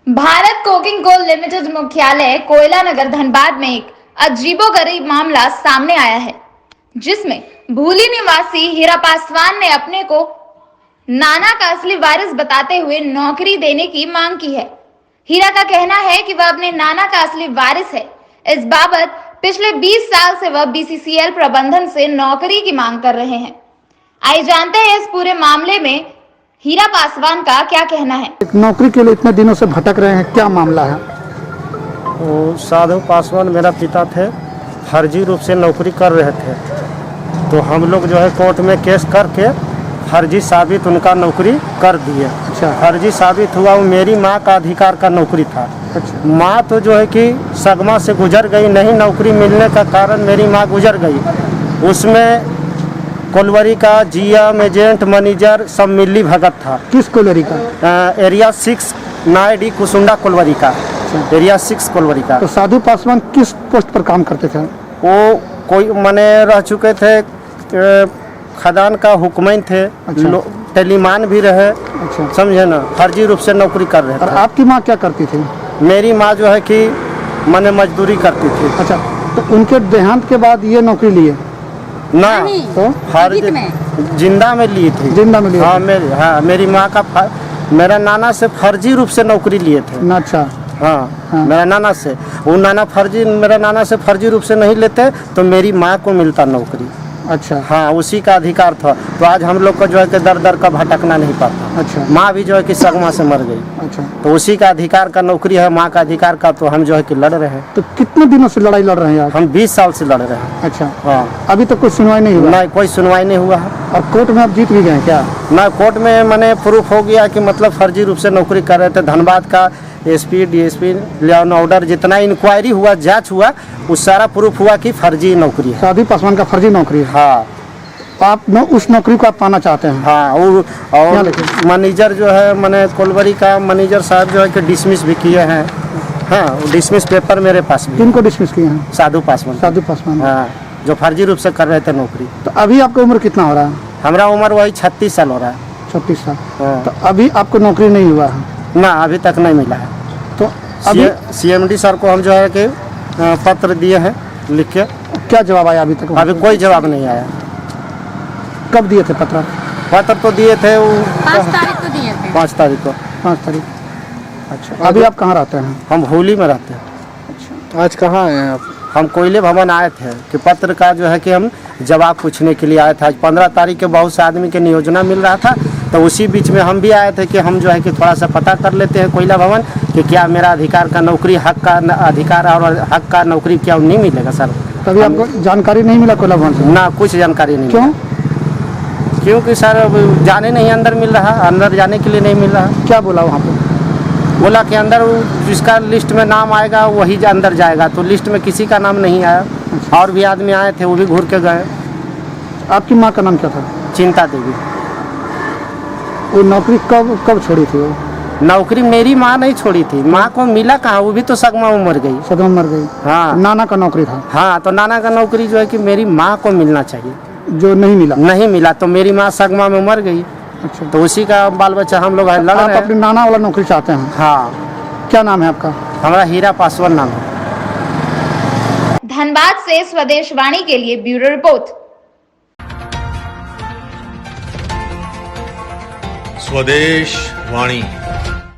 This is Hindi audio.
भारत कोकिंग कोल लिमिटेड मुख्यालय कोयला नगर धनबाद में एक अजीबोगरीब मामला सामने आया है, जिसमें भूली निवासी हीरा पासवान ने अपने को नाना का असली वारिस बताते हुए नौकरी देने की मांग की है। हीरा का कहना है कि वह अपने नाना का असली वारिस है। इस बाबत पिछले 20 साल से वह बीसीसीएल प्रबंधन से नौकरी की मांग कर रहे हैं। आइए जानते हैं इस पूरे मामले में हीरा पासवान का क्या कहना है। नौकरी के लिए इतने दिनों से भटक रहे हैं, क्या मामला है? तो साधु पासवान मेरा पिता थे, फर्जी रूप से नौकरी कर रहे थे। तो हम लोग जो है कोर्ट में केस करके फर्जी साबित उनका नौकरी कर दिए। अच्छा। फर्जी साबित हुआ, वो मेरी माँ का अधिकार का नौकरी था। अच्छा। माँ तो जो है कि सगमा से गुजर गई, नहीं नौकरी मिलने का कारण मेरी माँ गुजर गई। उसमें कोलवरी का जीएम एजेंट मैनेजर सब मिली भगत था। किस कोलवरी का? एरिया 6 नायडी कुसुंडा कोलवरी का। एरिया 6 कोलवरी का। तो साधु पासवान किस पोस्ट पर काम करते थे? वो कोई मने रह चुके थे, खदान का हुक्मैन थे। अच्छा। टेलीमान भी रहे। अच्छा। समझे ना, फर्जी रूप से नौकरी कर रहे और थे। आपकी माँ क्या करती थी? मेरी माँ जो है कि मने मजदूरी करती थी। अच्छा, तो उनके देहांत के बाद ये नौकरी लिए ना, तो फर्जी जिंदा में ली थी। जिंदा में लिए हाँ, थे। मेरी माँ का मेरा नाना से फर्जी रूप से नौकरी लिए थे। ना, अच्छा। हाँ, मेरा नाना से, वो मेरा नाना से फर्जी रूप से नहीं लेते तो मेरी माँ को मिलता नौकरी। अच्छा। हाँ, उसी का अधिकार था। तो आज हम लोग को जो है कि दर दर का भटकना नहीं पड़ता। अच्छा। माँ भी जो है कि सगमा से मर गई। अच्छा। तो उसी का अधिकार का नौकरी है, माँ का अधिकार का। तो हम जो है कि लड़ रहे हैं। तो कितने दिनों से लड़ाई लड़ रहे हैं आप? हम 20 साल से लड़ रहे हैं। अच्छा। हाँ। अभी तक कोई सुनवाई नहीं हुआ? नहीं, कोई सुनवाई नहीं हुआ है। और कोर्ट में आप जीत भी गए क्या? ना, कोर्ट में मैंने प्रूफ हो गया कि मतलब फर्जी रूप से नौकरी कर रहे थे। धनबाद का SP DSP law and order जितना इंक्वायरी हुआ, जांच हुआ, उस सारा प्रूफ हुआ कि फर्जी नौकरी है। साधु पासवान का फर्जी नौकरी है। हाँ। तो आप उस नौकरी को आप पाना चाहते हैं? हाँ, और मैनेजर जो है, मैंने कोलवरी का मैनेजर साहब जो है कि डिसमिस भी किए हैं। हाँ, डिसमिस पेपर मेरे पास भी। किनको डिसमिस किए हैं? साधु पासवान। साधु पासवान। हाँ, जो फर्जी रूप से कर रहे थे नौकरी। तो अभी आपकी उम्र कितना हो रहा है? हमारा उम्र वही 36 साल हो रहा है। 36 साल। हाँ। तो अभी आपको नौकरी नहीं हुआ है? ना, अभी तक नहीं मिला है। तो अभी सीएमडी सर को हम जो है कि पत्र दिए हैं लिख के। क्या जवाब आया अभी तक? अभी कोई जवाब नहीं आया। कब दिए थे पत्र? पत्र तो दिए थे वो 5 तारीख को दिए थे। 5 तारीख को। 5 तारीख। अच्छा। अभी आप कहाँ रहते हैं? हम होली में रहते हैं। अच्छा। आज कहाँ आए हैं आप? हम कोयले भवन आए थे कि पत्र का जो है कि हम जवाब पूछने के लिए आए थे। आज 15 तारीख के बहुत से आदमी के नियोजना मिल रहा था, तो उसी बीच में हम भी आए थे कि हम जो है कि थोड़ा सा पता कर लेते हैं कोयला भवन कि क्या मेरा अधिकार का नौकरी, हक का अधिकार और हक का नौकरी क्या नहीं मिलेगा सर। तभी आपको जानकारी नहीं मिला कोयला भवन से? ना, कुछ जानकारी नहीं। क्यों? क्योंकि सर जाने नहीं अंदर मिल रहा, अंदर जाने के लिए नहीं मिल रहा। क्या बोला वहाँ पे? बोला कि अंदर जिसका लिस्ट में नाम आएगा वही अंदर जाएगा। तो लिस्ट में किसी का नाम नहीं आया। और भी आदमी आए थे, वो भी घूर के गए। आपकी माँ का नाम क्या था? चिंता देवी। वो नौकरी कब छोड़ी थी वो? नौकरी मेरी माँ नहीं छोड़ी थी। माँ को मिला कहाँ, वो भी तो सगमा में मर गई। सदमा मर गई। हाँ। नाना का नौकरी था। हाँ, तो नाना का नौकरी जो है कि मेरी माँ को मिलना चाहिए, जो नहीं मिला। नहीं मिला। तो मेरी माँ सगमा में मर गई। अच्छा। तो उसी का बाल बच्चा हम लोग लड़ आप रहे अपने हैं। नाना वाला नौकरी चाहते हैं? हाँ। क्या नाम है आपका? हमारा हीरा पासवान नाम है। धनबाद से स्वदेश वाणी के लिए ब्यूरो रिपोर्ट। स्वदेश वाणी।